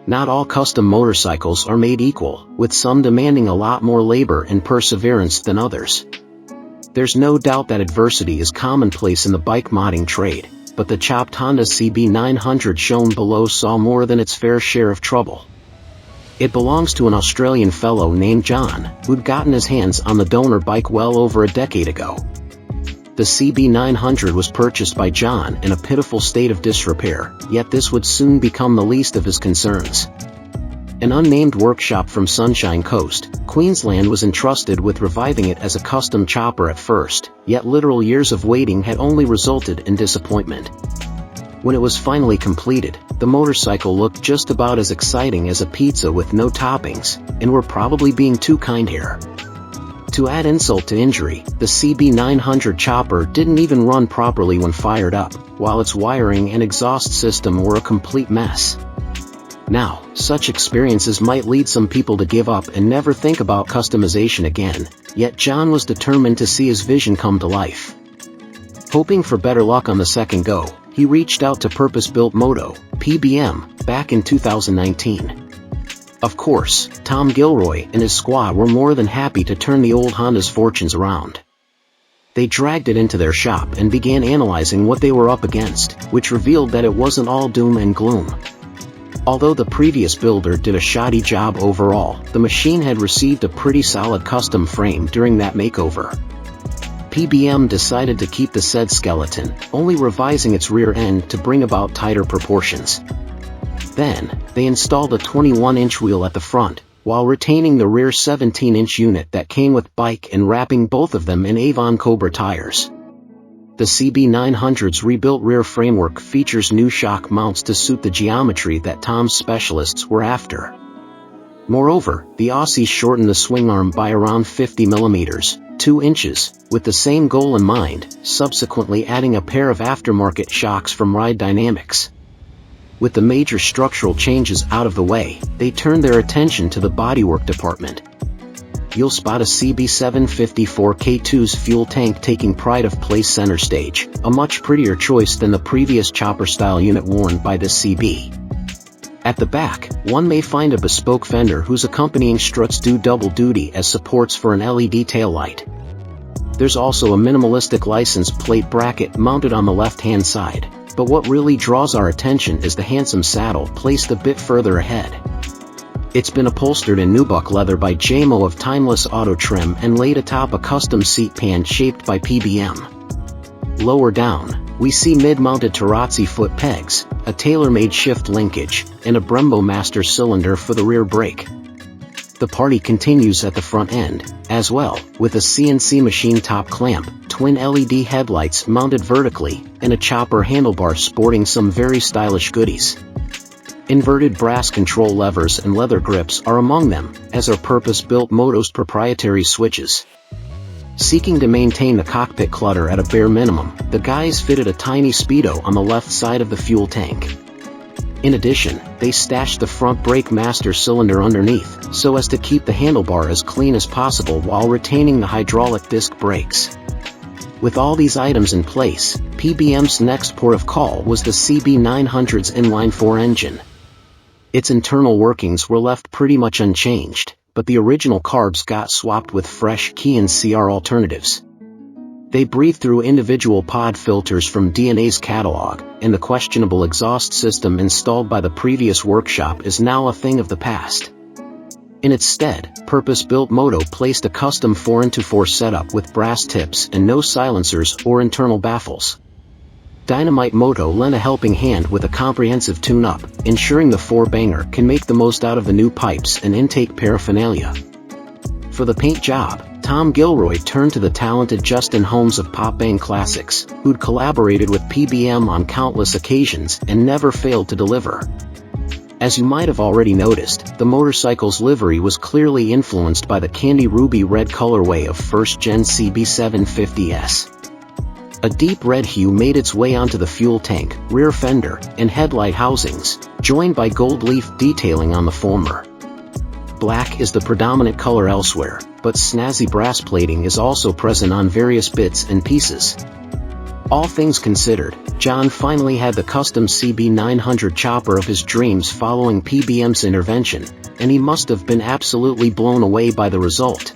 Not all custom motorcycles are made equal, with some demanding a lot more labor and perseverance than others. There's no doubt that adversity is commonplace in the bike modding trade, but the chopped Honda CB900 shown below saw more than its fair share of trouble. It belongs to an Australian fellow named John, who'd gotten his hands on the donor bike well over a decade ago. The CB900 was purchased by John in a pitiful state of disrepair, yet this would soon become the least of his concerns. An unnamed workshop from Sunshine Coast, Queensland was entrusted with reviving it as a custom chopper at first, yet literal years of waiting had only resulted in disappointment. When it was finally completed, the motorcycle looked just about as exciting as a pizza with no toppings, and we're probably being too kind here. To add insult to injury, the CB900 chopper didn't even run properly when fired up, while its wiring and exhaust system were a complete mess. Now, such experiences might lead some people to give up and never think about customization again, yet John was determined to see his vision come to life. Hoping for better luck on the second go, he reached out to Purpose Built Moto, PBM, back in 2019. Of course, Tom Gilroy and his squad were more than happy to turn the old Honda's fortunes around. They dragged it into their shop and began analyzing what they were up against, which revealed that it wasn't all doom and gloom. Although the previous builder did a shoddy job overall, the machine had received a pretty solid custom frame during that makeover. PBM decided to keep the said skeleton, only revising its rear end to bring about tighter proportions. Then, they installed a 21-inch wheel at the front, while retaining the rear 17-inch unit that came with bike and wrapping both of them in Avon Cobra tires. The CB900's rebuilt rear framework features new shock mounts to suit the geometry that Tom's specialists were after. Moreover, the Aussies shortened the swing arm by around 50 millimeters, 2 inches, with the same goal in mind, subsequently adding a pair of aftermarket shocks from Ride Dynamics. With the major structural changes out of the way, they turned their attention to the bodywork department. You'll spot a CB754K2's fuel tank taking pride of place center stage, a much prettier choice than the previous chopper-style unit worn by this CB. At the back, one may find a bespoke fender whose accompanying struts do double duty as supports for an LED taillight. There's also a minimalistic license plate bracket mounted on the left-hand side, but what really draws our attention is the handsome saddle placed a bit further ahead. It's been upholstered in nubuck leather by JMO of Timeless Auto Trim and laid atop a custom seat pan shaped by PBM. Lower down, we see mid-mounted Tarazzi foot pegs, a tailor-made shift linkage, and a Brembo master cylinder for the rear brake. The party continues at the front end, as well, with a CNC machine top clamp, twin LED headlights mounted vertically, and a chopper handlebar sporting some very stylish goodies. Inverted brass control levers and leather grips are among them, as are Purpose-Built Moto's proprietary switches. Seeking to maintain the cockpit clutter at a bare minimum, the guys fitted a tiny speedo on the left side of the fuel tank. In addition, they stashed the front brake master cylinder underneath, so as to keep the handlebar as clean as possible while retaining the hydraulic disc brakes. With all these items in place, PBM's next port of call was the CB900's inline-4 engine. Its internal workings were left pretty much unchanged, but the original carbs got swapped with fresh Key and CR alternatives. They breathe through individual pod filters from DNA's catalog, and the questionable exhaust system installed by the previous workshop is now a thing of the past. In its stead, Purpose-Built Moto placed a custom 4x4 setup with brass tips and no silencers or internal baffles. Dynamite Moto lent a helping hand with a comprehensive tune-up, ensuring the 4-banger can make the most out of the new pipes and intake paraphernalia. For the paint job, Tom Gilroy turned to the talented Justin Holmes of Pop Bang Classics, who'd collaborated with PBM on countless occasions and never failed to deliver. As you might have already noticed, the motorcycle's livery was clearly influenced by the candy ruby red colorway of first-gen CB750S. A deep red hue made its way onto the fuel tank, rear fender, and headlight housings, joined by gold leaf detailing on the former. Black is the predominant color elsewhere, but snazzy brass plating is also present on various bits and pieces. All things considered, John finally had the custom CB900 chopper of his dreams following PBM's intervention, and he must have been absolutely blown away by the result.